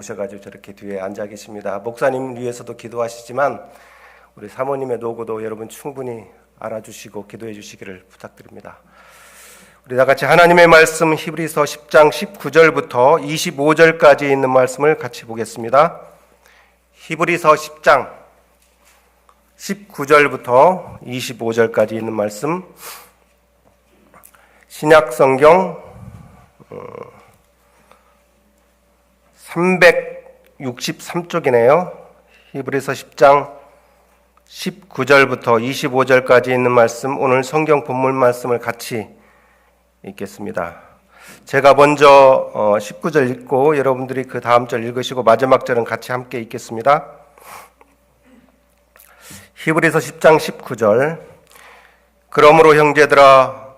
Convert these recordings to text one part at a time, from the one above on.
오셔가지고 저렇게 뒤에 앉아 계십니다. 목사님 위해서도 기도하시지만 우리 사모님의 노고도 여러분 충분히 알아주시고 기도해 주시기를 부탁드립니다. 우리 다 같이 하나님의 말씀 히브리서 10장 19절부터 25절까지 있는 말씀을 같이 보겠습니다. 히브리서 10장 19절부터 25절까지 있는 말씀, 신약성경 363쪽이네요. 히브리서 10장 19절부터 25절까지 있는 말씀, 오늘 성경 본문 말씀을 같이 읽겠습니다. 제가 먼저 19절 읽고 여러분들이 그 다음 절 읽으시고 마지막 절은 같이 함께 읽겠습니다. 히브리서 10장 19절. 그러므로 형제들아,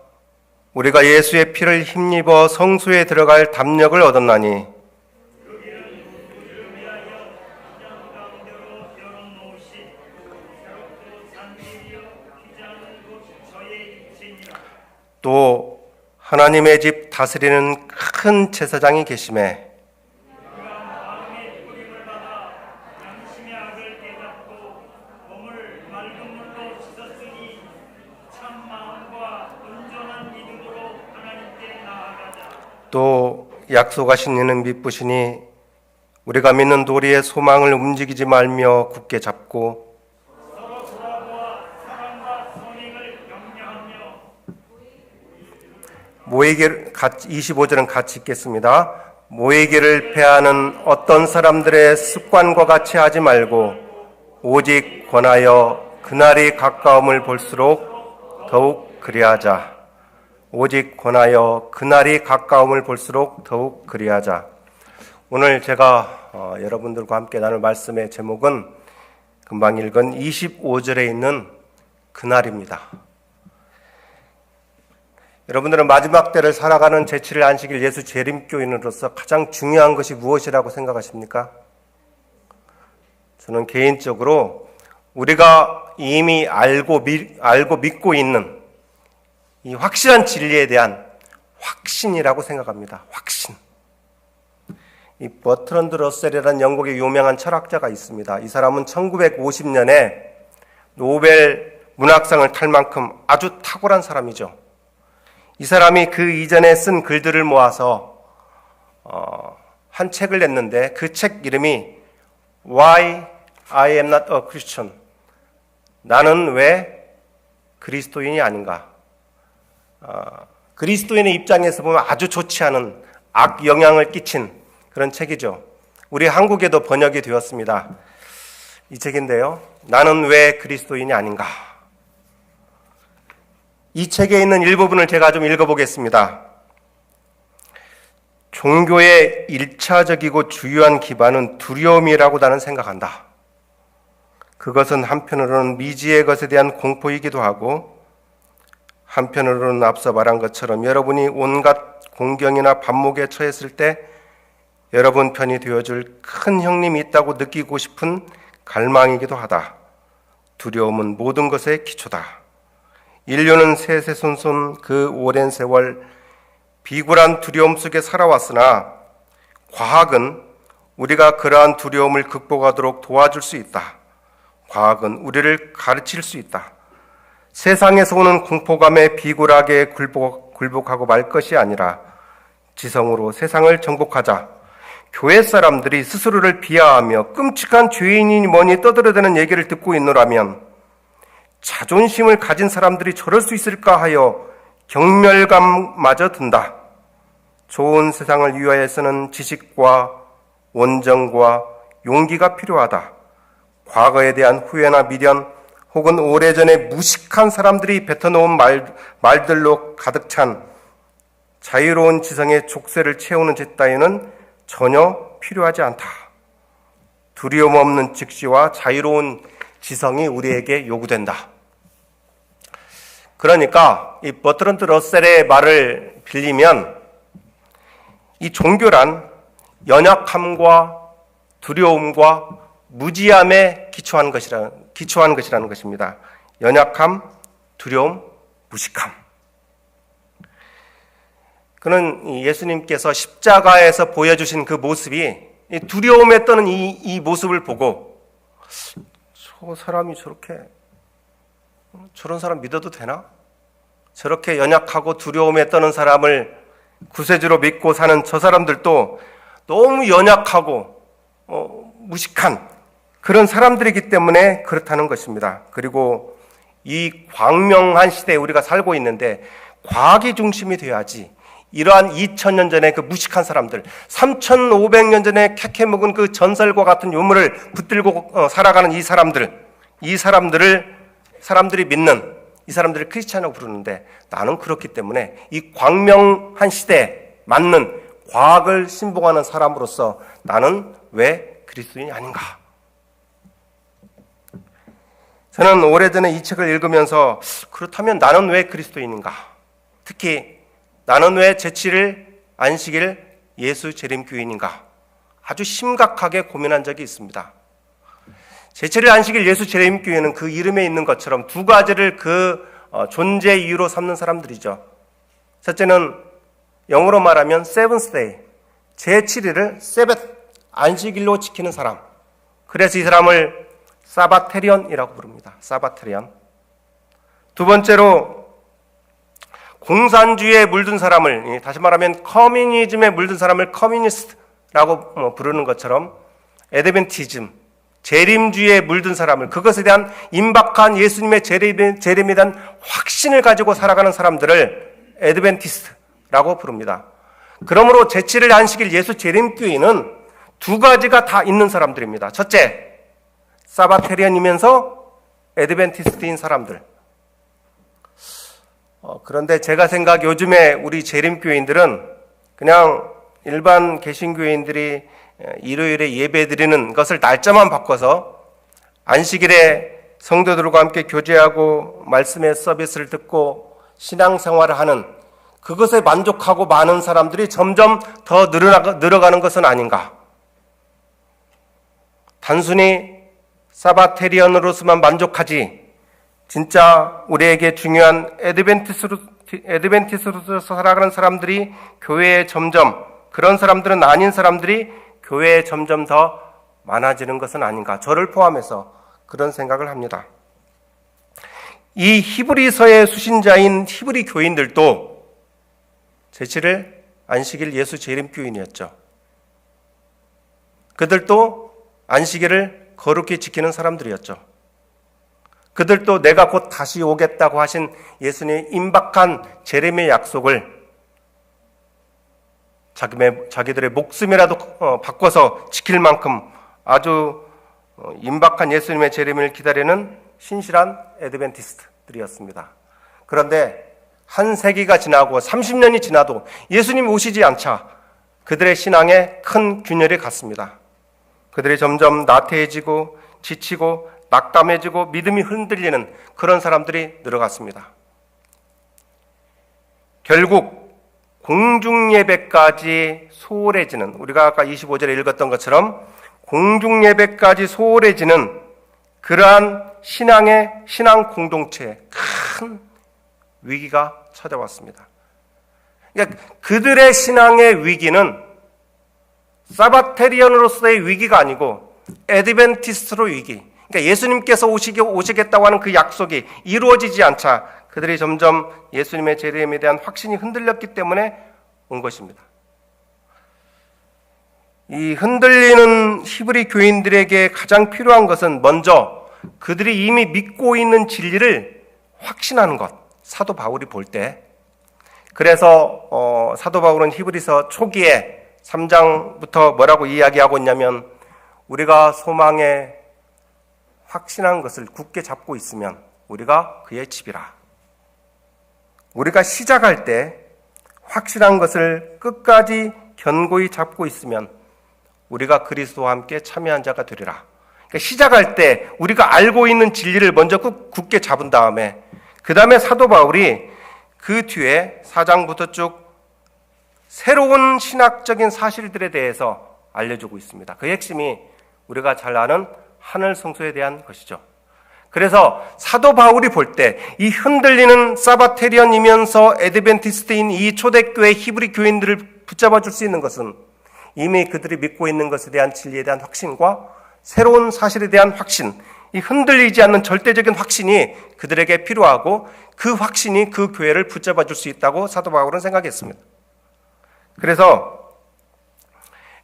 우리가 예수의 피를 힘입어 성소에 들어갈 담력을 얻었나니 또 하나님의 집 다스리는 큰 제사장이 계심에 또 약속하신 이는 미쁘시니 우리가 믿는 도리의 소망을 움직이지 말며 굳게 잡고 모이기를 25절은 같이 읽겠습니다. 모이기를 패하는 어떤 사람들의 습관과 같이 하지 말고 오직 권하여 그날이 가까움을 볼수록 더욱 그리하자. 오직 권하여 그날이 가까움을 볼수록 더욱 그리하자. 오늘 제가 여러분들과 함께 나눌 말씀의 제목은 금방 읽은 25절에 있는 그날입니다. 여러분들은 마지막 때를 살아가는 제7일 안식일 예수 재림교인으로서 가장 중요한 것이 무엇이라고 생각하십니까? 저는 개인적으로 우리가 이미 알고 믿고 있는 이 확실한 진리에 대한 확신이라고 생각합니다. 확신. 이 버트런드 러셀이라는 영국의 유명한 철학자가 있습니다. 이 사람은 1950년에 노벨 문학상을 탈 만큼 아주 탁월한 사람이죠. 이 사람이 그 이전에 쓴 글들을 모아서 한 책을 냈는데 그 책 이름이 Why I am not a Christian. 나는 왜 그리스도인이 아닌가. 그리스도인의 입장에서 보면 아주 좋지 않은 악영향을 끼친 그런 책이죠. 우리 한국에도 번역이 되었습니다. 이 책인데요. 나는 왜 그리스도인이 아닌가. 이 책에 있는 일부분을 제가 좀 읽어보겠습니다. 종교의 1차적이고 주요한 기반은 두려움이라고 나는 생각한다. 그것은 한편으로는 미지의 것에 대한 공포이기도 하고 한편으로는 앞서 말한 것처럼 여러분이 온갖 공경이나 반목에 처했을 때 여러분 편이 되어줄 큰 형님이 있다고 느끼고 싶은 갈망이기도 하다. 두려움은 모든 것의 기초다. 인류는 세세손손 그 오랜 세월 비굴한 두려움 속에 살아왔으나 과학은 우리가 그러한 두려움을 극복하도록 도와줄 수 있다. 과학은 우리를 가르칠 수 있다. 세상에서 오는 공포감에 비굴하게 굴복하고 말 것이 아니라 지성으로 세상을 정복하자. 교회 사람들이 스스로를 비하하며 끔찍한 죄인이니 뭐니 떠들어대는 얘기를 듣고 있노라면 자존심을 가진 사람들이 저럴 수 있을까 하여 경멸감마저 든다. 좋은 세상을 위하여서는 지식과 원정과 용기가 필요하다. 과거에 대한 후회나 미련 혹은 오래전에 무식한 사람들이 뱉어놓은 말들로 가득 찬 자유로운 지성의 족쇄를 채우는 짓 따위는 전혀 필요하지 않다. 두려움 없는 직시와 자유로운 지성이 우리에게 요구된다. 그러니까 이 버트런드 러셀의 말을 빌리면 이 종교란 연약함과 두려움과 무지함에 기초한 것이라는 것입니다. 연약함, 두려움, 무식함. 그는 예수님께서 십자가에서 보여주신 그 모습이 이 두려움에 떠는 이 모습을 보고 저 사람이 저런 사람 믿어도 되나? 저렇게 연약하고 두려움에 떠는 사람을 구세주로 믿고 사는 저 사람들도 너무 연약하고 무식한 그런 사람들이기 때문에 그렇다는 것입니다. 그리고 이 광명한 시대에 우리가 살고 있는데 과학이 중심이 되어야지 이러한 2000년 전에 그 무식한 사람들, 3500년 전에 캐캐묵은 그 전설과 같은 유물을 붙들고 살아가는 이 사람들이 믿는 이 사람들을 크리스찬이라고 부르는데 나는 그렇기 때문에 이 광명한 시대에 맞는 과학을 신봉하는 사람으로서 나는 왜 그리스도인이 아닌가? 저는 오래전에 이 책을 읽으면서 그렇다면 나는 왜 그리스도인인가? 특히 나는 왜 제7일 안식일 예수 재림교인인가? 아주 심각하게 고민한 적이 있습니다. 제7일 안식일 예수 재림교인은 그 이름에 있는 것처럼 두 가지를 그 존재 이유로 삼는 사람들이죠. 첫째는 영어로 말하면 seventh day, 제7일을 세벳, 안식일로 지키는 사람. 그래서 이 사람을 사바테리언이라고 부릅니다. 사바테리언. 두 번째로 공산주의에 물든 사람을, 다시 말하면 커뮤니즘에 물든 사람을 커뮤니스트라고 부르는 것처럼 에드벤티즘, 재림주의에 물든 사람을, 그것에 대한 임박한 예수님의 재림에 대한 확신을 가지고 살아가는 사람들을 에드벤티스트라고 부릅니다. 그러므로 제7일 안식일 예수 재림교인은 두 가지가 다 있는 사람들입니다. 첫째, 사바테리언이면서 에드벤티스트인 사람들. 그런데 제가 생각 요즘에 우리 재림교인들은 그냥 일반 개신교인들이 일요일에 예배 드리는 것을 날짜만 바꿔서 안식일에 성도들과 함께 교제하고 말씀의 서비스를 듣고 신앙생활을 하는 그것에 만족하고 많은 사람들이 점점 더 늘어가는 것은 아닌가. 단순히 사바테리언으로서만 만족하지 진짜 우리에게 중요한 에드벤티스트로서 살아가는 사람들이 교회에 점점, 그런 사람들은 아닌 사람들이 교회에 점점 더 많아지는 것은 아닌가. 저를 포함해서 그런 생각을 합니다. 이 히브리서의 수신자인 히브리 교인들도 제7일 안식일 예수 재림교인이었죠. 그들도 안식일을 거룩히 지키는 사람들이었죠. 그들도 내가 곧 다시 오겠다고 하신 예수님의 임박한 재림의 약속을 자기들의 목숨이라도 바꿔서 지킬 만큼 아주 임박한 예수님의 재림을 기다리는 신실한 에드벤티스트들이었습니다. 그런데 한 세기가 지나고 30년이 지나도 예수님이 오시지 않자 그들의 신앙에 큰 균열이 갔습니다. 그들이 점점 나태해지고 지치고 낙담해지고 믿음이 흔들리는 그런 사람들이 늘어갔습니다. 결국 공중예배까지 소홀해지는, 우리가 아까 25절에 읽었던 것처럼 공중예배까지 소홀해지는 그러한 신앙 공동체에 큰 위기가 찾아왔습니다. 그러니까 그들의 신앙의 위기는 사바테리언으로서의 위기가 아니고 에드벤티스트로 위기. 그러니까 예수님께서 오시겠다고 하는 그 약속이 이루어지지 않자 그들이 점점 예수님의 재림에 대한 확신이 흔들렸기 때문에 온 것입니다. 이 흔들리는 히브리 교인들에게 가장 필요한 것은 먼저 그들이 이미 믿고 있는 진리를 확신하는 것. 사도 바울이 볼 때. 그래서 사도 바울은 히브리서 초기에 3장부터 뭐라고 이야기하고 있냐면 우리가 소망에 확신한 것을 굳게 잡고 있으면 우리가 그의 집이라. 우리가 시작할 때 확실한 것을 끝까지 견고히 잡고 있으면 우리가 그리스도와 함께 참여한 자가 되리라. 그러니까 시작할 때 우리가 알고 있는 진리를 먼저 굳게 잡은 다음에 그 다음에 사도 바울이 그 뒤에 4장부터 쭉 새로운 신학적인 사실들에 대해서 알려주고 있습니다. 그 핵심이 우리가 잘 아는 하늘 성소에 대한 것이죠. 그래서 사도 바울이 볼 때 이 흔들리는 사바테리언이면서 에드벤티스트인 이 초대교회 히브리 교인들을 붙잡아 줄 수 있는 것은 이미 그들이 믿고 있는 것에 대한 진리에 대한 확신과 새로운 사실에 대한 확신, 이 흔들리지 않는 절대적인 확신이 그들에게 필요하고 그 확신이 그 교회를 붙잡아 줄 수 있다고 사도 바울은 생각했습니다. 그래서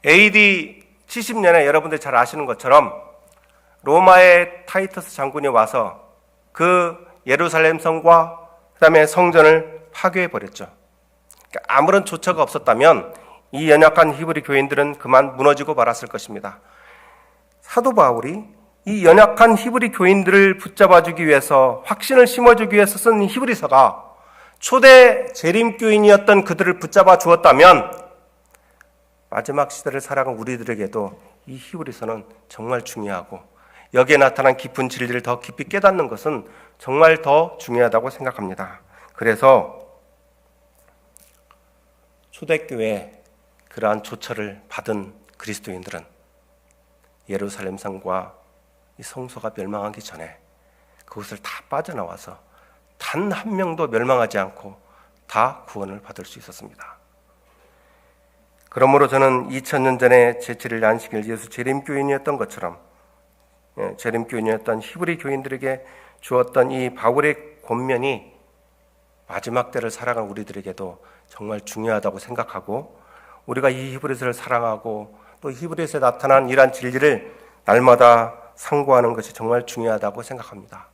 AD 70년에 여러분들 잘 아시는 것처럼 로마의 타이터스 장군이 와서 그 예루살렘 성과 그다음에 성전을 파괴해 버렸죠. 그러니까 아무런 조처가 없었다면 이 연약한 히브리 교인들은 그만 무너지고 말았을 것입니다. 사도 바울이 이 연약한 히브리 교인들을 붙잡아주기 위해서 확신을 심어주기 위해서 쓴 히브리서가 초대 재림교인이었던 그들을 붙잡아 주었다면 마지막 시대를 살아간 우리들에게도 이 히브리서는 정말 중요하고 여기에 나타난 깊은 진리를 더 깊이 깨닫는 것은 정말 더 중요하다고 생각합니다. 그래서 초대교회에 그러한 조처를 받은 그리스도인들은 예루살렘 성과 이 성소가 멸망하기 전에 그것을 다 빠져나와서 단 한 명도 멸망하지 않고 다 구원을 받을 수 있었습니다. 그러므로 저는 2000년 전에 제7일 안식일 예수 재림교인이었던 것처럼 재림교인이었던 히브리 교인들에게 주었던 이 바울의 권면이 마지막 때를 살아간 우리들에게도 정말 중요하다고 생각하고 우리가 이 히브리서를 사랑하고 또 히브리서에 나타난 이러한 진리를 날마다 상고하는 것이 정말 중요하다고 생각합니다.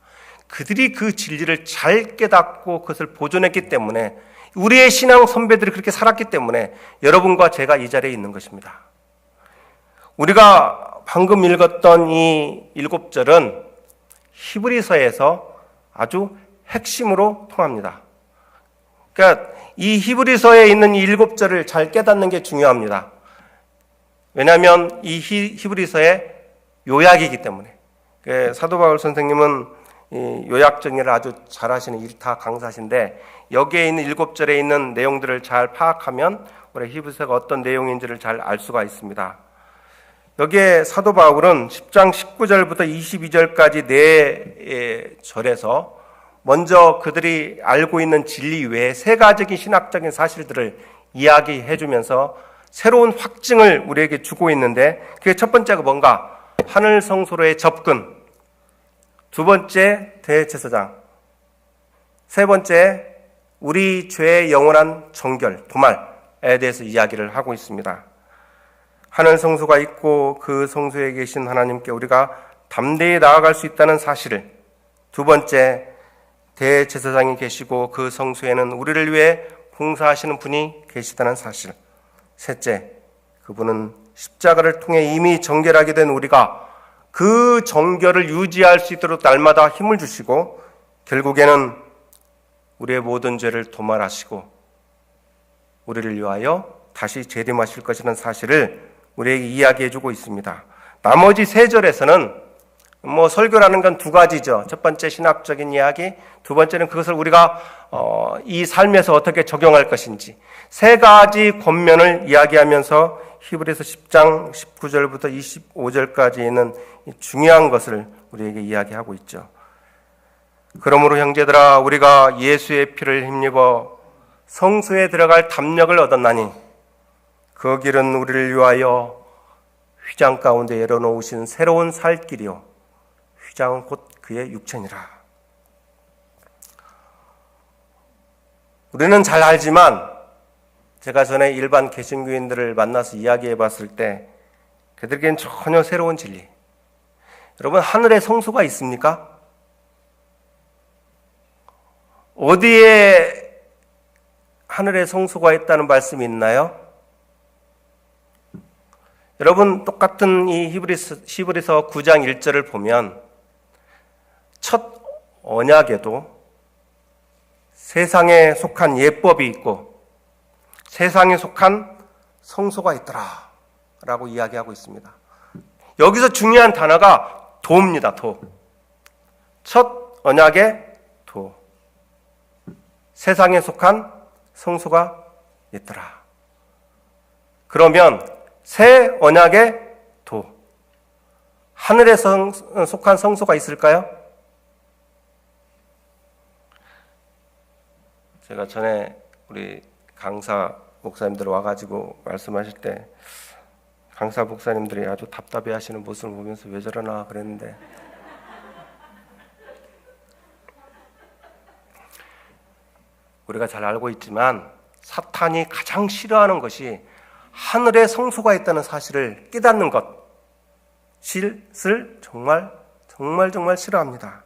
그들이 그 진리를 잘 깨닫고 그것을 보존했기 때문에 우리의 신앙 선배들이 그렇게 살았기 때문에 여러분과 제가 이 자리에 있는 것입니다. 우리가 방금 읽었던 이 7절은 히브리서에서 아주 핵심으로 통합니다. 그러니까 이 히브리서에 있는 이 7절을 잘 깨닫는 게 중요합니다. 왜냐하면 이 히브리서의 요약이기 때문에. 사도 바울 선생님은 이 요약 정리를 아주 잘하시는 일타 강사신데 여기에 있는 7절에 있는 내용들을 잘 파악하면 우리 히브리서가 어떤 내용인지를 잘 알 수가 있습니다. 여기에 사도 바울은 10장 19절부터 22절까지 네 절에서 먼저 그들이 알고 있는 진리 외에 세 가지 신학적인 사실들을 이야기해 주면서 새로운 확증을 우리에게 주고 있는데 그게 첫 번째가 뭔가? 하늘 성소로의 접근, 두 번째 대제사장, 세 번째 우리 죄의 영원한 정결, 도말에 대해서 이야기를 하고 있습니다. 하늘 성소가 있고 그 성소에 계신 하나님께 우리가 담대히 나아갈 수 있다는 사실을, 두 번째 대제사장이 계시고 그 성소에는 우리를 위해 봉사하시는 분이 계시다는 사실, 셋째 그분은 십자가를 통해 이미 정결하게 된 우리가 그 정결을 유지할 수 있도록 날마다 힘을 주시고 결국에는 우리의 모든 죄를 도말하시고 우리를 위하여 다시 재림하실 것이라는 사실을 우리에게 이야기해주고 있습니다. 나머지 세 절에서는 설교라는 건 두 가지죠. 첫 번째 신학적인 이야기, 두 번째는 그것을 우리가 이 삶에서 어떻게 적용할 것인지 세 가지 권면을 이야기하면서 히브리서 10장 19절부터 25절까지 있는 중요한 것을 우리에게 이야기하고 있죠. 그러므로 형제들아 우리가 예수의 피를 힘입어 성소에 들어갈 담력을 얻었나니 그 길은 우리를 위하여 휘장 가운데 열어놓으신 새로운 살 길이요 휘장은 곧 그의 육체니라. 우리는 잘 알지만 제가 전에 일반 개신교인들을 만나서 이야기해 봤을 때 그들에게는 전혀 새로운 진리. 여러분 하늘에 성소가 있습니까? 어디에 하늘에 성소가 있다는 말씀이 있나요? 여러분 똑같은 이 히브리서 9장 1절을 보면 첫 언약에도 세상에 속한 예법이 있고 세상에 속한 성소가 있더라 라고 이야기하고 있습니다. 여기서 중요한 단어가 도입니다. 도. 첫 언약의 도. 세상에 속한 성소가 있더라. 그러면 새 언약의 도. 하늘에 속한 성소가 있을까요? 제가 전에 우리 강사 목사님들 와가지고 말씀하실 때 강사 목사님들이 아주 답답해 하시는 모습을 보면서 왜 저러나 그랬는데, 우리가 잘 알고 있지만 사탄이 가장 싫어하는 것이 하늘에 성소가 있다는 사실을 깨닫는 것을 정말 싫어합니다.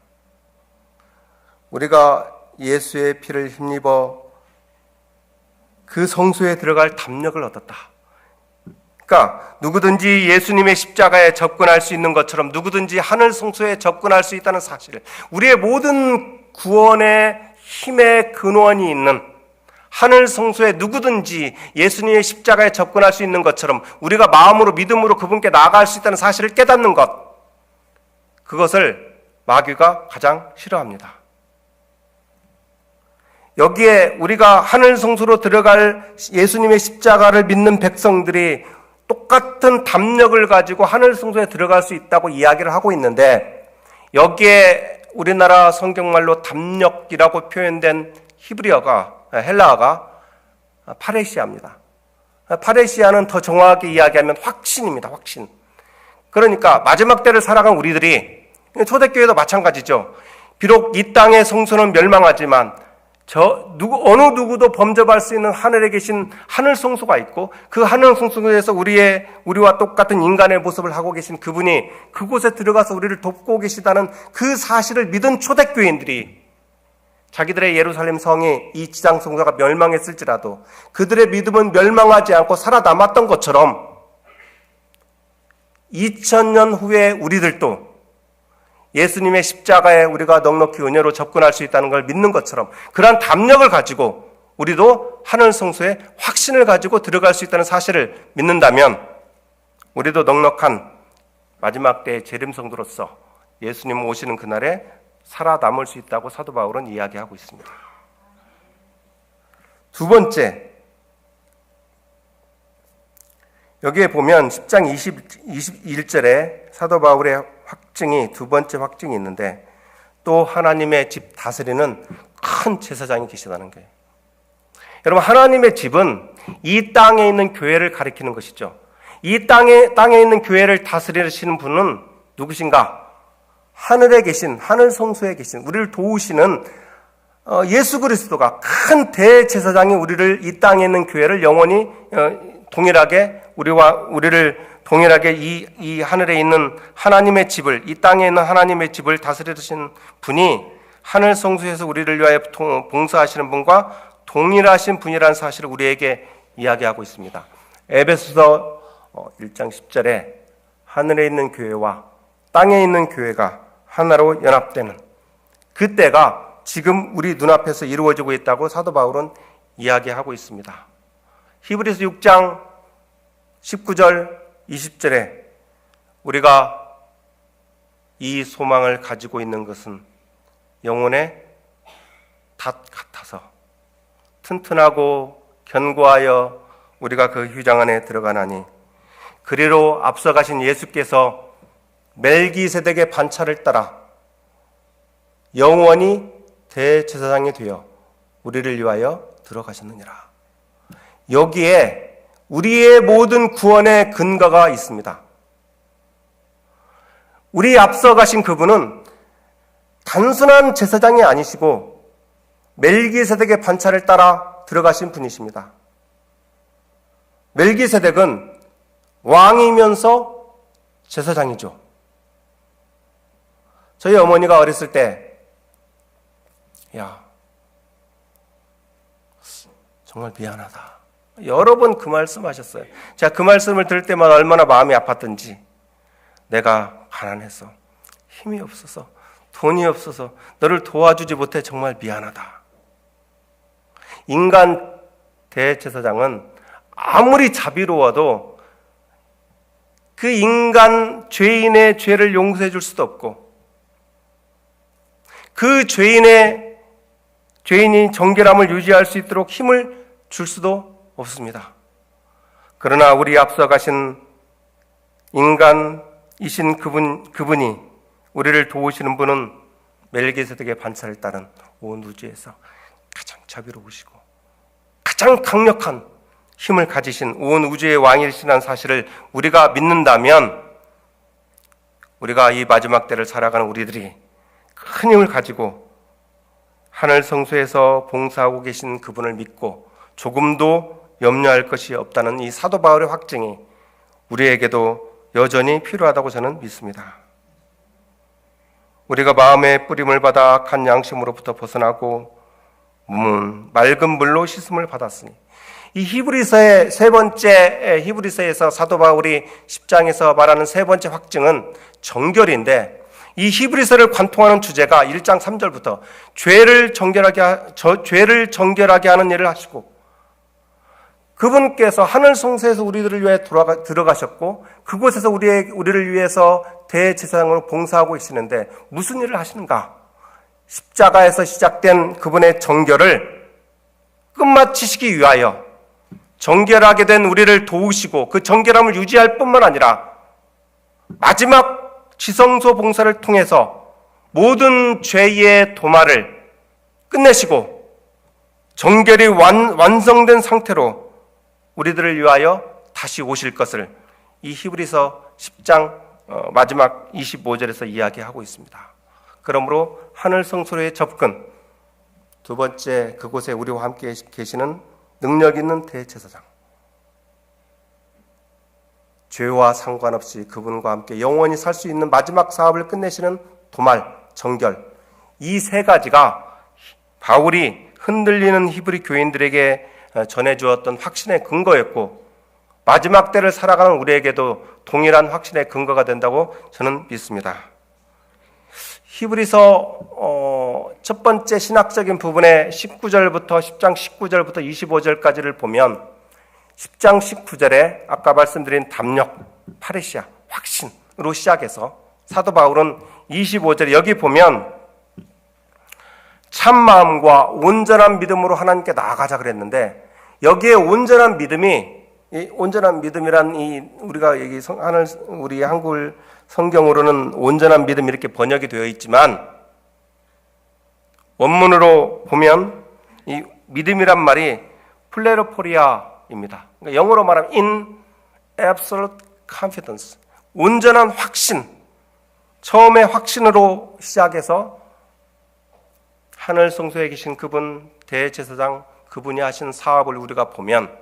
우리가 예수의 피를 힘입어 그 성소에 들어갈 담력을 얻었다. 그러니까 누구든지 예수님의 십자가에 접근할 수 있는 것처럼 누구든지 하늘 성소에 접근할 수 있다는 사실, 우리의 모든 구원의 힘의 근원이 있는 하늘 성소에 누구든지 예수님의 십자가에 접근할 수 있는 것처럼 우리가 마음으로 믿음으로 그분께 나아갈 수 있다는 사실을 깨닫는 것, 그것을 마귀가 가장 싫어합니다. 여기에 우리가 하늘 성소로 들어갈 예수님의 십자가를 믿는 백성들이 똑같은 담력을 가지고 하늘 성소에 들어갈 수 있다고 이야기를 하고 있는데, 여기에 우리나라 성경말로 담력이라고 표현된 헬라어가 파레시아입니다. 파레시아는 더 정확하게 이야기하면 확신입니다. 확신. 그러니까 마지막 때를 살아간 우리들이, 초대교회도 마찬가지죠. 비록 이 땅의 성소는 멸망하지만 어느 누구도 범접할 수 있는 하늘에 계신 하늘 성소가 있고, 그 하늘 성소에서 우리와 똑같은 인간의 모습을 하고 계신 그분이 그곳에 들어가서 우리를 돕고 계시다는 그 사실을 믿은 초대교인들이 자기들의 예루살렘 성이 이 지상 성소가 멸망했을지라도 그들의 믿음은 멸망하지 않고 살아남았던 것처럼 2000년 후에 우리들도 예수님의 십자가에 우리가 넉넉히 은혜로 접근할 수 있다는 걸 믿는 것처럼 그러한 담력을 가지고 우리도 하늘 성소에 확신을 가지고 들어갈 수 있다는 사실을 믿는다면 우리도 넉넉한 마지막 때의 재림성도로서 예수님 오시는 그날에 살아남을 수 있다고 사도 바울은 이야기하고 있습니다. 두 번째, 여기에 보면 10장 21절에 사도 바울의 확증이, 두 번째 확증이 있는데, 또 하나님의 집 다스리는 큰 제사장이 계시다는 거예요. 여러분, 하나님의 집은 이 땅에 있는 교회를 가리키는 것이죠. 이 땅에 있는 교회를 다스리시는 분은 누구신가? 하늘에 계신, 하늘 성소에 계신, 우리를 도우시는 예수 그리스도가, 큰 대제사장이 우리를, 이 땅에 있는 교회를 영원히 동일하게 우리를 동일하게 이 하늘에 있는 하나님의 집을, 이 땅에 있는 하나님의 집을 다스리시는 분이 하늘 성소에서 우리를 위하여 봉사하시는 분과 동일하신 분이라는 사실을 우리에게 이야기하고 있습니다. 에베소서 1장 10절에 하늘에 있는 교회와 땅에 있는 교회가 하나로 연합되는 그때가 지금 우리 눈앞에서 이루어지고 있다고 사도 바울은 이야기하고 있습니다. 히브리서 6장 19절 20절에 우리가 이 소망을 가지고 있는 것은 영혼의 닷 같아서 튼튼하고 견고하여 우리가 그 휴장 안에 들어가나니, 그리로 앞서가신 예수께서 멜기세덱의 반차를 따라 영원히 대제사장이 되어 우리를 위하여 들어가셨느니라. 여기에 우리의 모든 구원의 근거가 있습니다. 우리 앞서가신 그분은 단순한 제사장이 아니시고 멜기세덱의 반차를 따라 들어가신 분이십니다. 멜기세덱은 왕이면서 제사장이죠. 저희 어머니가 어렸을 때, 정말 미안하다, 여러 번 그 말씀 하셨어요. 제가 그 말씀을 들을 때마다 얼마나 마음이 아팠던지, 내가 가난해서, 힘이 없어서, 돈이 없어서 너를 도와주지 못해 정말 미안하다. 인간 대제사장은 아무리 자비로워도 그 인간 죄인의 죄를 용서해 줄 수도 없고, 그 죄인이 정결함을 유지할 수 있도록 힘을 줄 수도 없습니다. 그러나 우리 앞서 가신 인간이신 그분이 우리를 도우시는 분은 멜기세덱의 반차를 따른 온 우주에서 가장 자비로우시고 가장 강력한 힘을 가지신 온 우주의 왕이시라는 사실을 우리가 믿는다면 우리가 이 마지막 때를 살아가는 우리들이 큰 힘을 가지고 하늘 성소에서 봉사하고 계신 그분을 믿고 조금도 염려할 것이 없다는 이 사도 바울의 확증이 우리에게도 여전히 필요하다고 저는 믿습니다. 우리가 마음의 뿌림을 받아 악한 양심으로부터 벗어나고 몸은 맑은 물로 씻음을 받았으니, 이 히브리서의 세 번째, 히브리서에서 사도 바울이 10장에서 말하는 세 번째 확증은 정결인데, 이 히브리서를 관통하는 주제가 1장 3절부터 죄를 정결하게 하는 일을 하시고, 그분께서 하늘 성소에서 우리들을 위해 들어가셨고 그곳에서 우리를 위해서 대제사장으로 봉사하고 계시는데 무슨 일을 하시는가? 십자가에서 시작된 그분의 정결을 끝마치시기 위하여 정결하게 된 우리를 도우시고 그 정결함을 유지할 뿐만 아니라 마지막 지성소 봉사를 통해서 모든 죄의 도마를 끝내시고 정결이 완성된 상태로 우리들을 위하여 다시 오실 것을 이 히브리서 10장 마지막 25절에서 이야기하고 있습니다. 그러므로 하늘 성소로의 접근, 두 번째 그곳에 우리와 함께 계시는 능력 있는 대제사장, 죄와 상관없이 그분과 함께 영원히 살 수 있는 마지막 사업을 끝내시는 도말, 정결, 이 세 가지가 바울이 흔들리는 히브리 교인들에게 전해주었던 확신의 근거였고 마지막 때를 살아가는 우리에게도 동일한 확신의 근거가 된다고 저는 믿습니다. 히브리서 첫 번째 신학적인 부분의 19절부터 10장 19절부터 25절까지를 보면 10장 19절에 아까 말씀드린 담력, 파레시아, 확신으로 시작해서 사도 바울은 25절에 여기 보면 참 마음과 온전한 믿음으로 하나님께 나아가자 그랬는데 여기에 온전한 믿음이 이 온전한 믿음이란 우리가 우리 한글 성경으로는 온전한 믿음 이렇게 번역이 되어 있지만 원문으로 보면 이 믿음이란 말이 플레로포리아입니다. 그러니까 영어로 말하면 in absolute confidence, 온전한 확신, 처음에 확신으로 시작해서 하늘 성소에 계신 그분 대제사장 그분이 하신 사업을 우리가 보면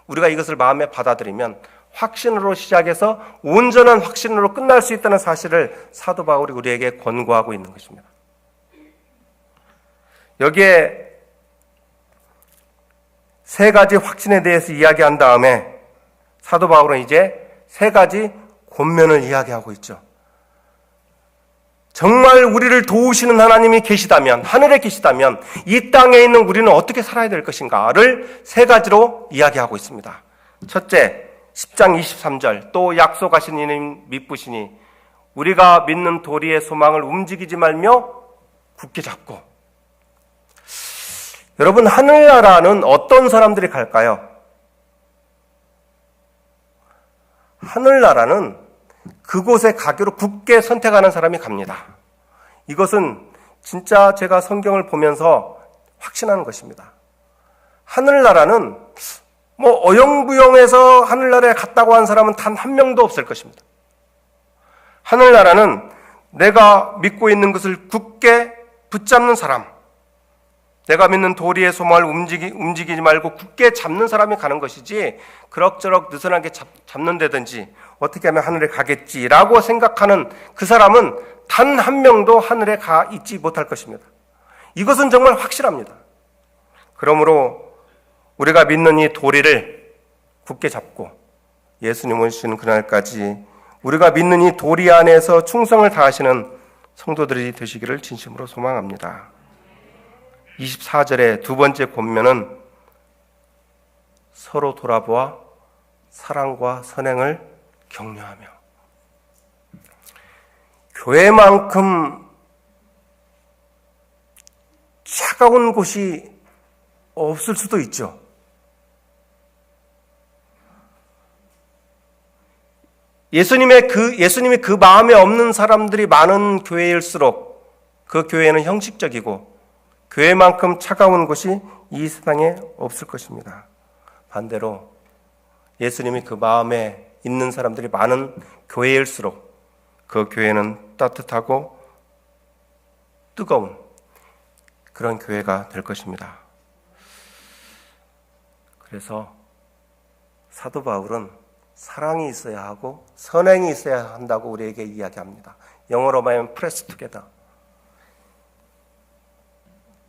우리가 이것을 마음에 받아들이면 확신으로 시작해서 온전한 확신으로 끝날 수 있다는 사실을 사도 바울이 우리에게 권고하고 있는 것입니다. 여기에 세 가지 확신에 대해서 이야기한 다음에 사도 바울은 이제 세 가지 권면을 이야기하고 있죠. 정말 우리를 도우시는 하나님이 계시다면, 하늘에 계시다면 이 땅에 있는 우리는 어떻게 살아야 될 것인가를 세 가지로 이야기하고 있습니다. 첫째, 10장 23절, 또 약속하신 이는 믿으시니 우리가 믿는 도리의 소망을 움직이지 말며 굳게 잡고. 여러분, 하늘나라는 어떤 사람들이 갈까요? 하늘나라는 그곳에 가기로 굳게 선택하는 사람이 갑니다. 이것은 진짜 제가 성경을 보면서 확신하는 것입니다. 하늘나라는 어영부영해서 하늘나라에 갔다고 한 사람은 단 한 명도 없을 것입니다. 하늘나라는 내가 믿고 있는 것을 굳게 붙잡는 사람, 내가 믿는 도리의 소망을 움직이지 말고 굳게 잡는 사람이 가는 것이지 그럭저럭 느슨하게 잡는다든지 어떻게 하면 하늘에 가겠지라고 생각하는 그 사람은 단 한 명도 하늘에 가 있지 못할 것입니다. 이것은 정말 확실합니다. 그러므로 우리가 믿는 이 도리를 굳게 잡고 예수님 오시는 그날까지 우리가 믿는 이 도리 안에서 충성을 다하시는 성도들이 되시기를 진심으로 소망합니다. 24절의 두 번째 권면은 서로 돌아보아 사랑과 선행을 격려하며. 교회만큼 차가운 곳이 없을 수도 있죠. 예수님이 그 마음에 없는 사람들이 많은 교회일수록 그 교회는 형식적이고 교회만큼 차가운 곳이 이 세상에 없을 것입니다. 반대로 예수님이 그 마음에 있는 사람들이 많은 교회일수록 그 교회는 따뜻하고 뜨거운 그런 교회가 될 것입니다. 그래서 사도 바울은 사랑이 있어야 하고 선행이 있어야 한다고 우리에게 이야기합니다. 영어로 말하면 프레스 투게더.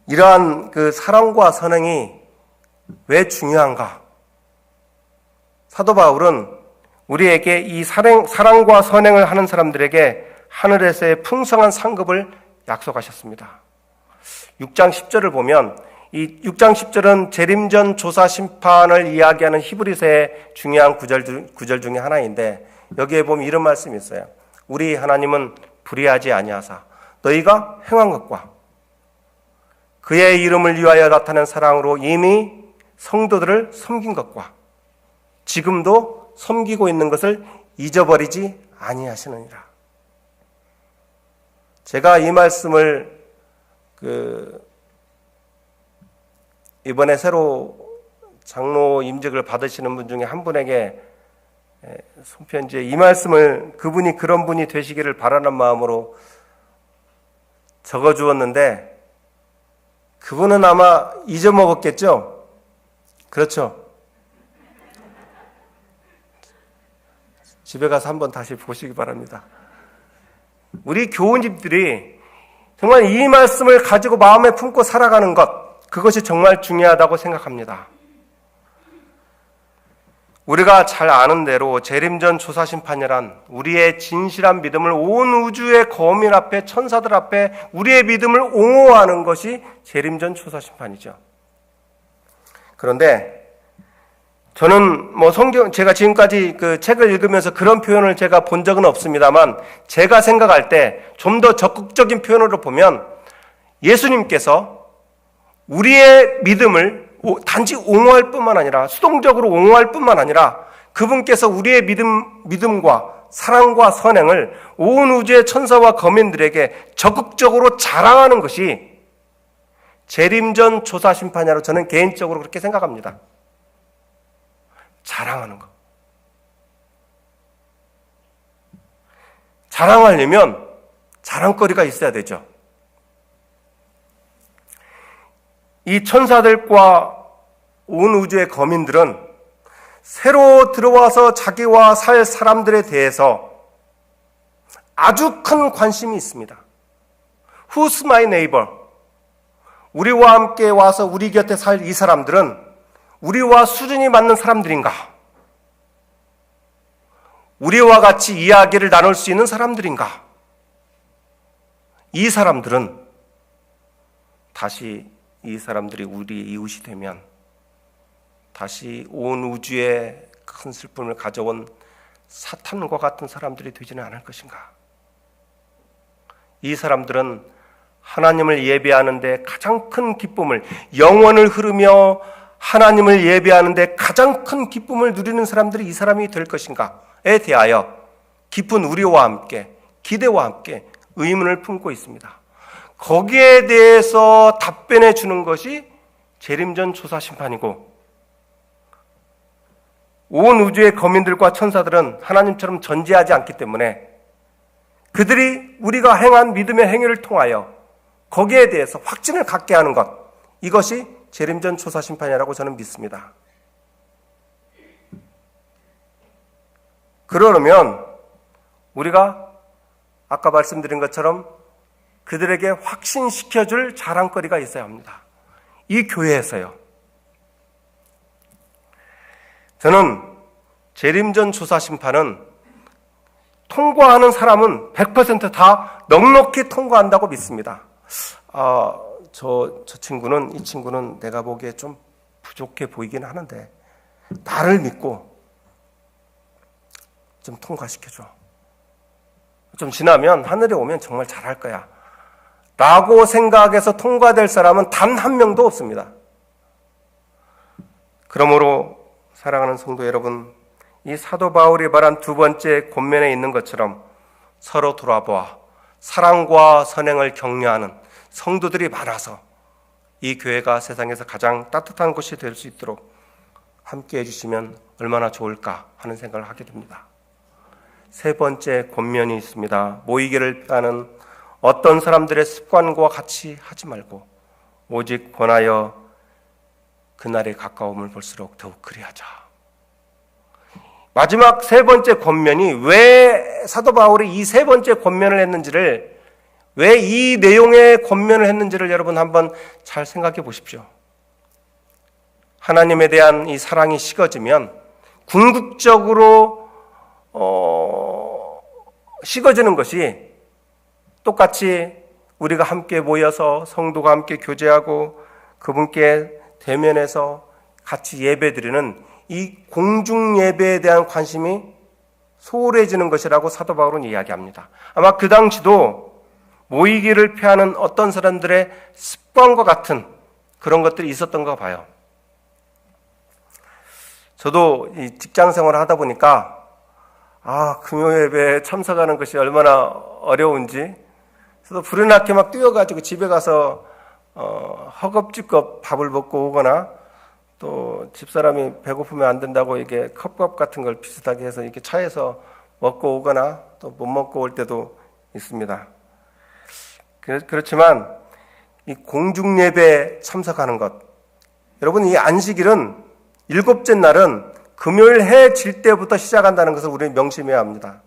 이러한 그 사랑과 선행이 왜 중요한가? 사도 바울은 우리에게 이 사랑과 선행을 하는 사람들에게 하늘에서의 풍성한 상급을 약속하셨습니다. 6장 10절을 보면 이 6장 10절은 재림전 조사 심판을 이야기하는 히브리서의 중요한 구절 중에 하나인데 여기에 보면 이런 말씀이 있어요. 우리 하나님은 불의하지 아니하사 너희가 행한 것과 그의 이름을 위하여 나타낸 사랑으로 이미 성도들을 섬긴 것과 지금도 섬기고 있는 것을 잊어버리지 아니하시느니라. 제가 이 말씀을 이번에 새로 장로 임직을 받으시는 분 중에 한 분에게 손편지에 이 말씀을 그분이 그런 분이 되시기를 바라는 마음으로 적어주었는데 그분은 아마 잊어먹었겠죠? 그렇죠? 집에 가서 한번 다시 보시기 바랍니다. 우리 교우님들이 정말 이 말씀을 가지고 마음에 품고 살아가는 것, 그것이 정말 중요하다고 생각합니다. 우리가 잘 아는 대로 재림전 조사심판이란 우리의 진실한 믿음을 온 우주의 거민 앞에 천사들 앞에 우리의 믿음을 옹호하는 것이 재림전 조사심판이죠. 그런데 저는 제가 지금까지 그 책을 읽으면서 그런 표현을 제가 본 적은 없습니다만 제가 생각할 때 좀 더 적극적인 표현으로 보면 예수님께서 우리의 믿음을 단지 옹호할 뿐만 아니라 수동적으로 옹호할 뿐만 아니라 그분께서 우리의 믿음과 사랑과 선행을 온 우주의 천사와 거민들에게 적극적으로 자랑하는 것이 재림전 조사 심판이라고 저는 개인적으로 그렇게 생각합니다. 자랑하는 것. 자랑하려면 자랑거리가 있어야 되죠. 이 천사들과 온 우주의 거민들은 새로 들어와서 자기와 살 사람들에 대해서 아주 큰 관심이 있습니다. Who's my neighbor? 우리와 함께 와서 우리 곁에 살 이 사람들은 우리와 수준이 맞는 사람들인가? 우리와 같이 이야기를 나눌 수 있는 사람들인가? 이 사람들은 다시 이 사람들이 우리의 이웃이 되면 다시 온 우주에 큰 슬픔을 가져온 사탄과 같은 사람들이 되지는 않을 것인가? 이 사람들은 하나님을 예배하는데 가장 큰 기쁨을, 영원을 흐르며 하나님을 예배하는데 가장 큰 기쁨을 누리는 사람들이 이 사람이 될 것인가에 대하여 깊은 우려와 함께 기대와 함께 의문을 품고 있습니다. 거기에 대해서 답변해 주는 것이 재림전 조사 심판이고, 온 우주의 거민들과 천사들은 하나님처럼 전지하지 않기 때문에 그들이 우리가 행한 믿음의 행위를 통하여 거기에 대해서 확신을 갖게 하는 것, 이것이 재림전 조사 심판이라고 저는 믿습니다. 그러려면 우리가 아까 말씀드린 것처럼 그들에게 확신시켜줄 자랑거리가 있어야 합니다. 이 교회에서요. 저는 재림전 조사 심판은 통과하는 사람은 100% 다 넉넉히 통과한다고 믿습니다. 저 친구는, 이 친구는 내가 보기에 좀 부족해 보이긴 하는데 나를 믿고 좀 통과시켜줘. 좀 지나면 하늘에 오면 정말 잘할 거야 라고 생각해서 통과될 사람은 단 한 명도 없습니다. 그러므로 사랑하는 성도 여러분, 이 사도 바울이 말한 두 번째 권면에 있는 것처럼 서로 돌아보아 사랑과 선행을 격려하는 성도들이 많아서 이 교회가 세상에서 가장 따뜻한 곳이 될 수 있도록 함께 해주시면 얼마나 좋을까 하는 생각을 하게 됩니다. 세 번째 권면이 있습니다. 모이기를 피하는 어떤 사람들의 습관과 같이 하지 말고 오직 권하여 그날의 가까움을 볼수록 더욱 그리하자. 마지막 세 번째 권면이 왜 사도 바울이 이 세 번째 권면을 했는지를, 왜 이 내용의 권면을 했는지를 여러분 한번 잘 생각해 보십시오. 하나님에 대한 이 사랑이 식어지면 궁극적으로 식어지는 것이 똑같이 우리가 함께 모여서 성도가 함께 교제하고 그분께 대면해서 같이 예배드리는 이 공중 예배에 대한 관심이 소홀해지는 것이라고 사도 바울은 이야기합니다. 아마 그 당시도 모이기를 피하는 어떤 사람들의 습관과 같은 그런 것들이 있었던가 봐요. 저도 이 직장 생활을 하다 보니까 금요 예배에 참석하는 것이 얼마나 어려운지, 그래서 불현악게 막 뛰어가지고 집에 가서 허겁지겁 밥을 먹고 오거나, 또 집사람이 배고프면 안 된다고 이게 컵밥 같은 걸 비슷하게 해서 이렇게 차에서 먹고 오거나, 또 못 먹고 올 때도 있습니다. 그렇지만 이 공중 예배에 참석하는 것, 여러분, 이 안식일은 일곱째 날은 금요일 해 질 때부터 시작한다는 것을 우리는 명심해야 합니다.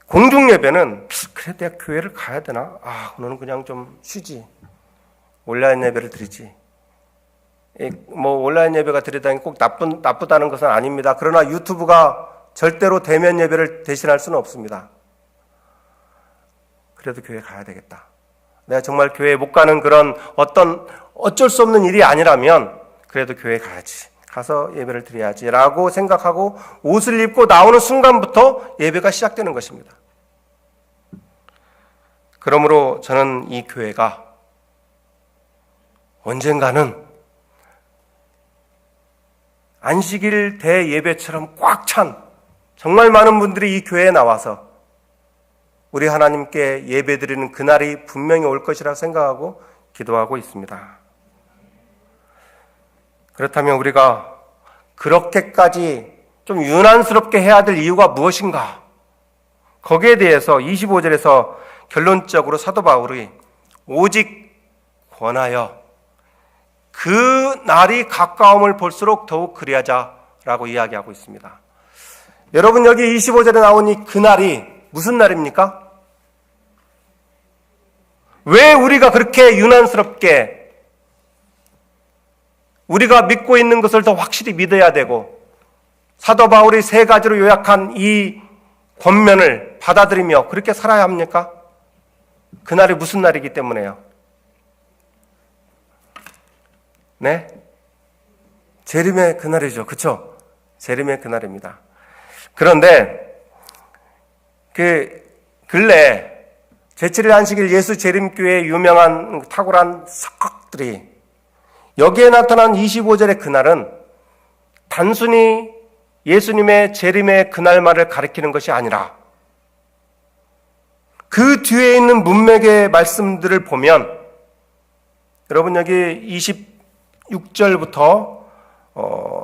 공중 예배는 그래 내가 교회를 가야 되나? 오늘은 그냥 좀 쉬지. 온라인 예배를 드리지. 온라인 예배가 드리다니 꼭 나쁘다는 것은 아닙니다. 그러나 유튜브가 절대로 대면 예배를 대신할 수는 없습니다. 그래도 교회 가야 되겠다. 내가 정말 교회에 못 가는 그런 어쩔 수 없는 일이 아니라면 그래도 교회 가야지. 가서 예배를 드려야지 라고 생각하고 옷을 입고 나오는 순간부터 예배가 시작되는 것입니다. 그러므로 저는 이 교회가 언젠가는 안식일 대예배처럼 꽉 찬 정말 많은 분들이 이 교회에 나와서 우리 하나님께 예배드리는 그날이 분명히 올 것이라 생각하고 기도하고 있습니다. 그렇다면 우리가 그렇게까지 좀 유난스럽게 해야 될 이유가 무엇인가? 거기에 대해서 25절에서 결론적으로 사도 바울이 오직 권하여 그 날이 가까움을 볼수록 더욱 그리하자라고 이야기하고 있습니다. 여러분, 여기 25절에 나온 이 그날이 무슨 날입니까? 왜 우리가 그렇게 유난스럽게 우리가 믿고 있는 것을 더 확실히 믿어야 되고 사도 바울이 세 가지로 요약한 이 권면을 받아들이며 그렇게 살아야 합니까? 그날이 무슨 날이기 때문에요? 네? 재림의 그날이죠. 그렇죠? 재림의 그날입니다. 그런데 근래 제7일 안식일 예수 재림교회의 유명한 탁월한 석학들이 여기에 나타난 25절의 그날은 단순히 예수님의 재림의 그날만을 가리키는 것이 아니라 그 뒤에 있는 문맥의 말씀들을 보면 여러분 여기 26절부터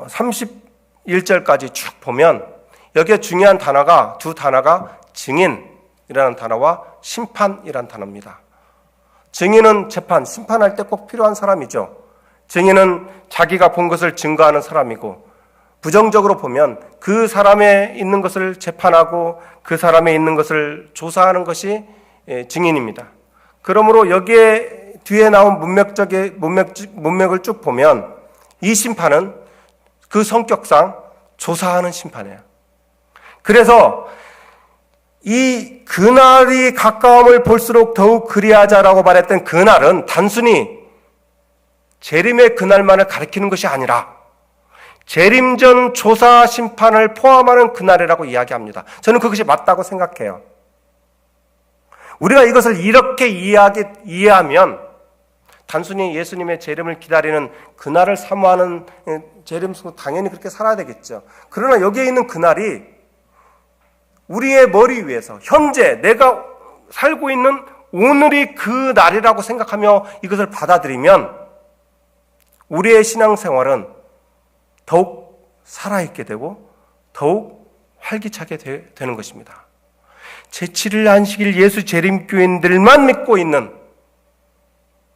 31절까지 쭉 보면 여기에 중요한 단어가 두 단어가 증인이라는 단어와 심판이라는 단어입니다. 증인은 재판, 심판할 때 꼭 필요한 사람이죠. 증인은 자기가 본 것을 증거하는 사람이고 부정적으로 보면 그 사람에 있는 것을 재판하고 그 사람에 있는 것을 조사하는 것이 증인입니다. 그러므로 여기에 뒤에 나온 문맥을 쭉 보면 이 심판은 그 성격상 조사하는 심판이에요. 그래서 이 그날이 가까움을 볼수록 더욱 그리하자라고 말했던 그날은 단순히 재림의 그날만을 가리키는 것이 아니라 재림 전 조사 심판을 포함하는 그날이라고 이야기합니다. 저는 그것이 맞다고 생각해요. 우리가 이것을 이렇게 이해하면 단순히 예수님의 재림을 기다리는 그날을 사모하는 재림 속에 당연히 그렇게 살아야 되겠죠. 그러나 여기에 있는 그날이 우리의 머리 위에서 현재 내가 살고 있는 오늘이 그 날이라고 생각하며 이것을 받아들이면 우리의 신앙생활은 더욱 살아있게 되고 더욱 활기차게 되는 것입니다. 제7일 안식일 예수 재림교인들만 믿고 있는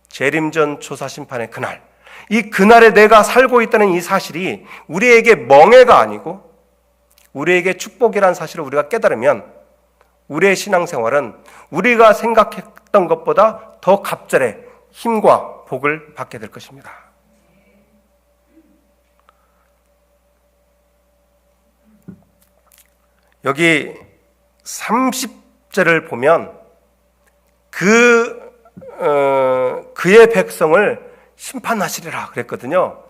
재림전 조사심판의 그날, 이 그날에 내가 살고 있다는 이 사실이 우리에게 멍해가 아니고 우리에게 축복이라는 사실을 우리가 깨달으면 우리의 신앙생활은 우리가 생각했던 것보다 더 갑절의 힘과 복을 받게 될 것입니다. 여기 30절을 보면 그의 백성을 심판하시리라 그랬거든요.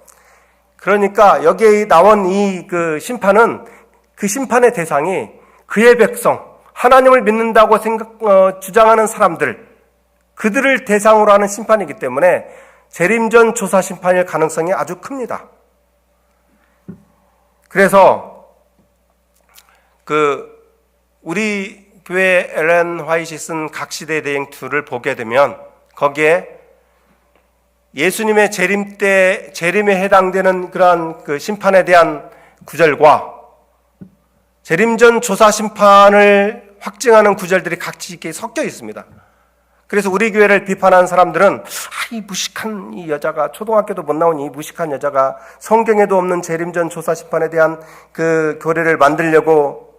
그러니까 여기에 나온 이 심판은 그 심판의 대상이 그의 백성, 하나님을 믿는다고 주장하는 사람들, 그들을 대상으로 하는 심판이기 때문에 재림전 조사 심판일 가능성이 아주 큽니다. 그래서 우리 교회 엘렌 화이트 쓴 각시대 대행 2를 보게 되면 거기에 예수님의 재림에 해당되는 그러한 심판에 대한 구절과 재림전 조사 심판을 확증하는 구절들이 같이 이렇게 섞여 있습니다. 그래서 우리 교회를 비판하는 사람들은 이 무식한 이 여자가, 초등학교도 못 나온 이 무식한 여자가 성경에도 없는 재림전 조사 심판에 대한 교리를 만들려고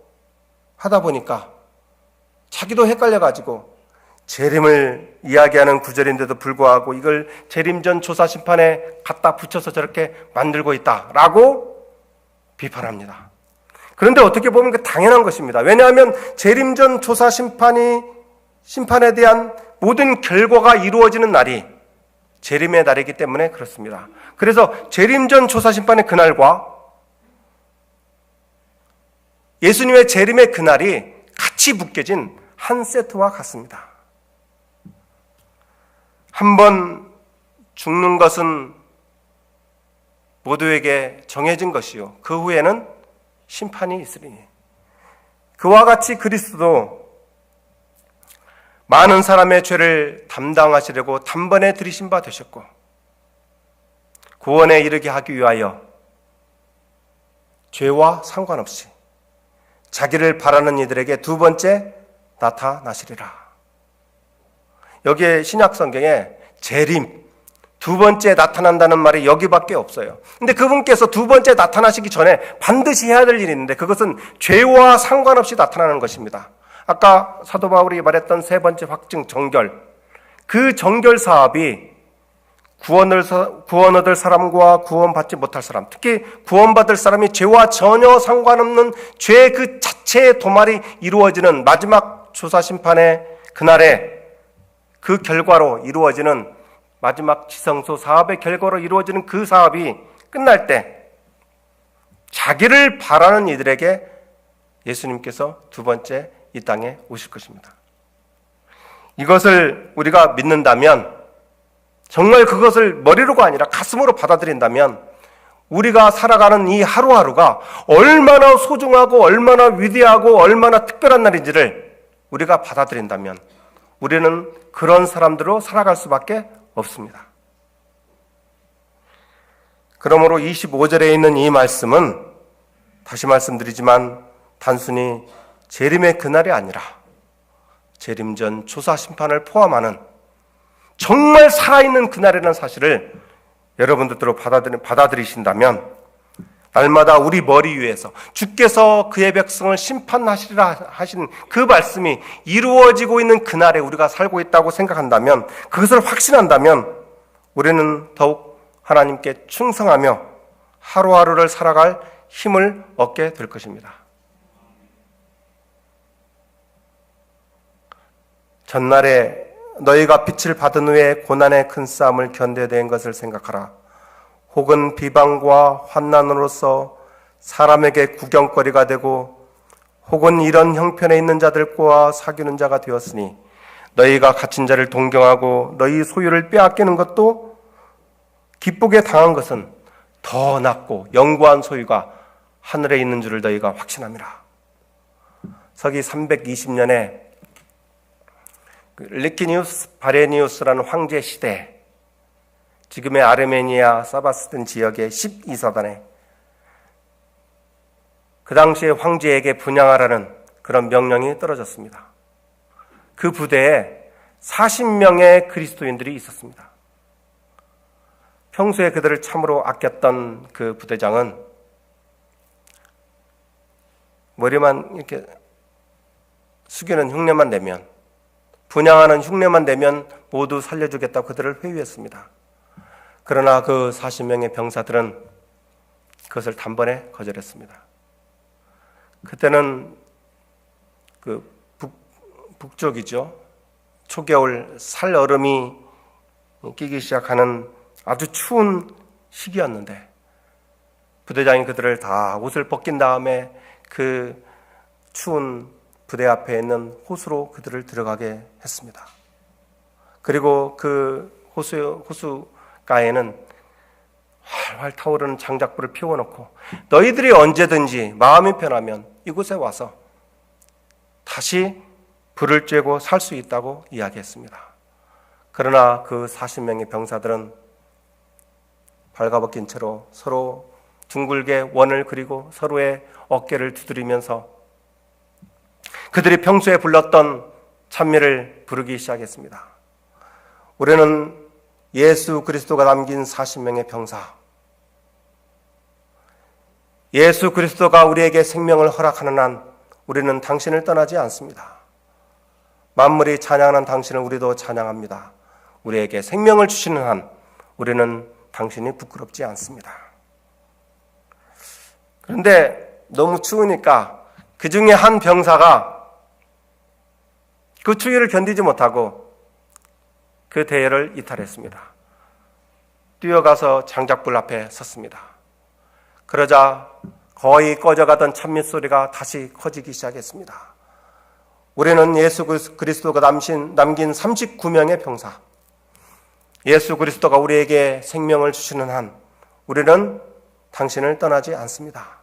하다 보니까 자기도 헷갈려가지고 재림을 이야기하는 구절인데도 불구하고 이걸 재림전 조사 심판에 갖다 붙여서 저렇게 만들고 있다라고 비판합니다. 그런데 어떻게 보면 그 당연한 것입니다. 왜냐하면 재림전 조사 심판에 대한 모든 결과가 이루어지는 날이 재림의 날이기 때문에 그렇습니다. 그래서 재림전 조사 심판의 그날과 예수님의 재림의 그날이 같이 묶여진 한 세트와 같습니다. 한번 죽는 것은 모두에게 정해진 것이요 그 후에는 심판이 있으리니, 그와 같이 그리스도도 많은 사람의 죄를 담당하시려고 단번에 들이신 바 되셨고 구원에 이르게 하기 위하여 죄와 상관없이 자기를 바라는 이들에게 두 번째 나타나시리라. 여기에 신약 성경에 재림, 두 번째 나타난다는 말이 여기밖에 없어요. 근데 그분께서 두 번째 나타나시기 전에 반드시 해야 될 일이 있는데 그것은 죄와 상관없이 나타나는 것입니다. 아까 사도 바울이 말했던 세 번째 확증, 정결. 그 정결 사업이 구원 얻을 사람과 구원받지 못할 사람, 특히 구원받을 사람이 죄와 전혀 상관없는 죄 그 자체의 도말이 이루어지는 마지막 조사 심판의 그날에 그 결과로 이루어지는 마지막 지성소 사업의 결과로 이루어지는 그 사업이 끝날 때 자기를 바라는 이들에게 예수님께서 두 번째 이 땅에 오실 것입니다. 이것을 우리가 믿는다면, 정말 그것을 머리로가 아니라 가슴으로 받아들인다면 우리가 살아가는 이 하루하루가 얼마나 소중하고 얼마나 위대하고 얼마나 특별한 날인지를 우리가 받아들인다면 우리는 그런 사람들로 살아갈 수밖에 없습니다. 그러므로 25절에 있는 이 말씀은 다시 말씀드리지만 단순히 재림의 그날이 아니라 재림전 조사 심판을 포함하는 정말 살아있는 그날이라는 사실을 여러분들도 받아들이신다면 날마다 우리 머리 위에서 주께서 그의 백성을 심판하시리라 하신 그 말씀이 이루어지고 있는 그날에 우리가 살고 있다고 생각한다면, 그것을 확신한다면 우리는 더욱 하나님께 충성하며 하루하루를 살아갈 힘을 얻게 될 것입니다. 전날에 너희가 빛을 받은 후에 고난의 큰 싸움을 견뎌낸 것을 생각하라. 혹은 비방과 환난으로서 사람에게 구경거리가 되고 혹은 이런 형편에 있는 자들과 사귀는 자가 되었으니 너희가 갇힌 자를 동경하고 너희 소유를 빼앗기는 것도 기쁘게 당한 것은 더 낫고 영구한 소유가 하늘에 있는 줄을 너희가 확신함이라. 서기 320년에 리키니우스 바레니우스라는 황제 시대, 지금의 아르메니아 사바스튼 지역의 12사단에 그 당시에 황제에게 분양하라는 그런 명령이 떨어졌습니다. 그 부대에 40명의 그리스도인들이 있었습니다. 평소에 그들을 참으로 아꼈던 그 부대장은 머리만 이렇게 숙이는 흉내만 내면, 분양하는 흉내만 내면 모두 살려주겠다고 그들을 회유했습니다. 그러나 그 40명의 병사들은 그것을 단번에 거절했습니다. 그때는 그 북쪽이죠. 초겨울 살얼음이 끼기 시작하는 아주 추운 시기였는데 부대장이 그들을 다 옷을 벗긴 다음에 그 추운 부대 앞에 있는 호수로 그들을 들어가게 했습니다. 그리고 그 호수가에는 활활 타오르는 장작불을 피워놓고 너희들이 언제든지 마음이 편하면 이곳에 와서 다시 불을 쬐고 살 수 있다고 이야기했습니다. 그러나 그 40명의 병사들은 발가벗긴 채로 서로 둥글게 원을 그리고 서로의 어깨를 두드리면서 그들이 평소에 불렀던 찬미를 부르기 시작했습니다. 우리는 예수 그리스도가 남긴 40명의 병사, 예수 그리스도가 우리에게 생명을 허락하는 한 우리는 당신을 떠나지 않습니다. 만물이 찬양하는 당신을 우리도 찬양합니다. 우리에게 생명을 주시는 한 우리는 당신이 부끄럽지 않습니다. 그런데 너무 추우니까 그 중에 한 병사가 그 추위를 견디지 못하고 그 대열을 이탈했습니다. 뛰어가서 장작불 앞에 섰습니다. 그러자 거의 꺼져가던 찬미 소리가 다시 커지기 시작했습니다. 우리는 예수 그리스도가 남긴 39명의 병사, 예수 그리스도가 우리에게 생명을 주시는 한 우리는 당신을 떠나지 않습니다.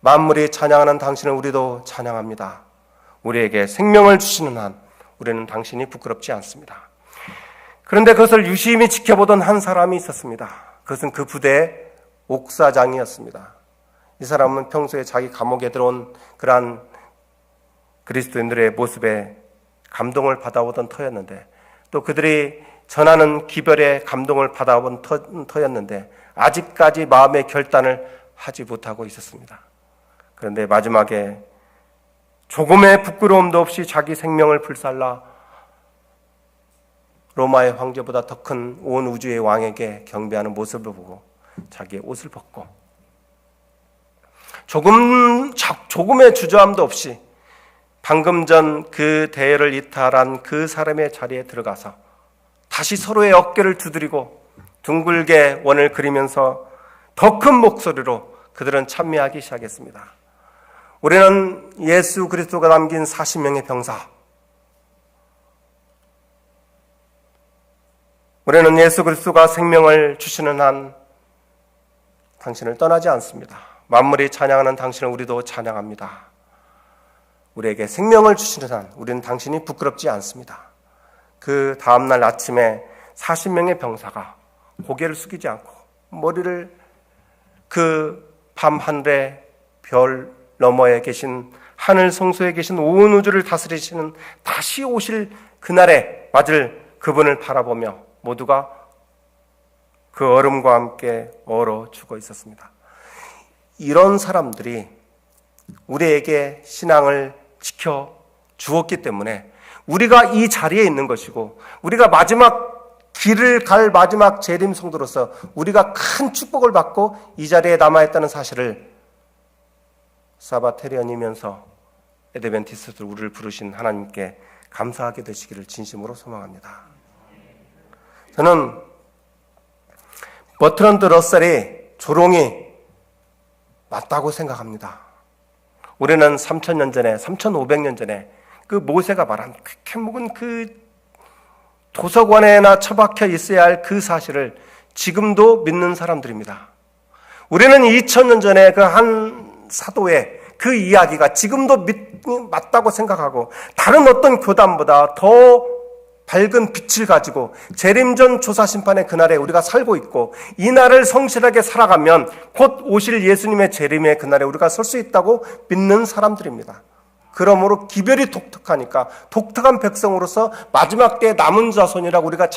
만물이 찬양하는 당신을 우리도 찬양합니다. 우리에게 생명을 주시는 한 우리는 당신이 부끄럽지 않습니다. 그런데 그것을 유심히 지켜보던 한 사람이 있었습니다. 그것은 그 부대의 옥사장이었습니다. 이 사람은 평소에 자기 감옥에 들어온 그러한 그리스도인들의 모습에 감동을 받아오던 터였는데, 또 그들이 전하는 기별에 감동을 받아온 터였는데 아직까지 마음의 결단을 하지 못하고 있었습니다. 그런데 마지막에 조금의 부끄러움도 없이 자기 생명을 불살라 로마의 황제보다 더 큰 온 우주의 왕에게 경배하는 모습을 보고 자기의 옷을 벗고 조금의 주저함도 없이 방금 전 그 대열을 이탈한 그 사람의 자리에 들어가서 다시 서로의 어깨를 두드리고 둥글게 원을 그리면서 더 큰 목소리로 그들은 찬미하기 시작했습니다. 우리는 예수 그리스도가 남긴 40명의 병사, 우리는 예수 그리스도가 생명을 주시는 한 당신을 떠나지 않습니다. 만물이 찬양하는 당신을 우리도 찬양합니다. 우리에게 생명을 주시는 한 우리는 당신이 부끄럽지 않습니다. 그 다음날 아침에 40명의 병사가 고개를 숙이지 않고 머리를 그 밤 하늘의 별 너머에 계신 하늘 성소에 계신 온 우주를 다스리시는 다시 오실 그날에 맞을 그분을 바라보며 모두가 그 얼음과 함께 얼어 죽어 있었습니다. 이런 사람들이 우리에게 신앙을 지켜 주었기 때문에 우리가 이 자리에 있는 것이고, 우리가 마지막 길을 갈 마지막 재림 성도로서 우리가 큰 축복을 받고 이 자리에 남아있다는 사실을 사바테리언이면서 에드벤티스트 우리를 부르신 하나님께 감사하게 되시기를 진심으로 소망합니다. 저는 버트런드 러셀이 조롱이 맞다고 생각합니다. 우리는 3,000년 전에, 3,500년 전에 그 모세가 말한 캐묵은 그 도서관에나 처박혀 있어야 할 그 사실을 지금도 믿는 사람들입니다. 우리는 2,000년 전에 그 한 사도의 그 이야기가 지금도 맞다고 생각하고 다른 어떤 교단보다 더 밝은 빛을 가지고 재림전 조사심판의 그날에 우리가 살고 있고, 이 날을 성실하게 살아가면 곧 오실 예수님의 재림의 그날에 우리가 설 수 있다고 믿는 사람들입니다. 그러므로 기별이 독특하니까 독특한 백성으로서 마지막 때의 남은 자손이라고 우리가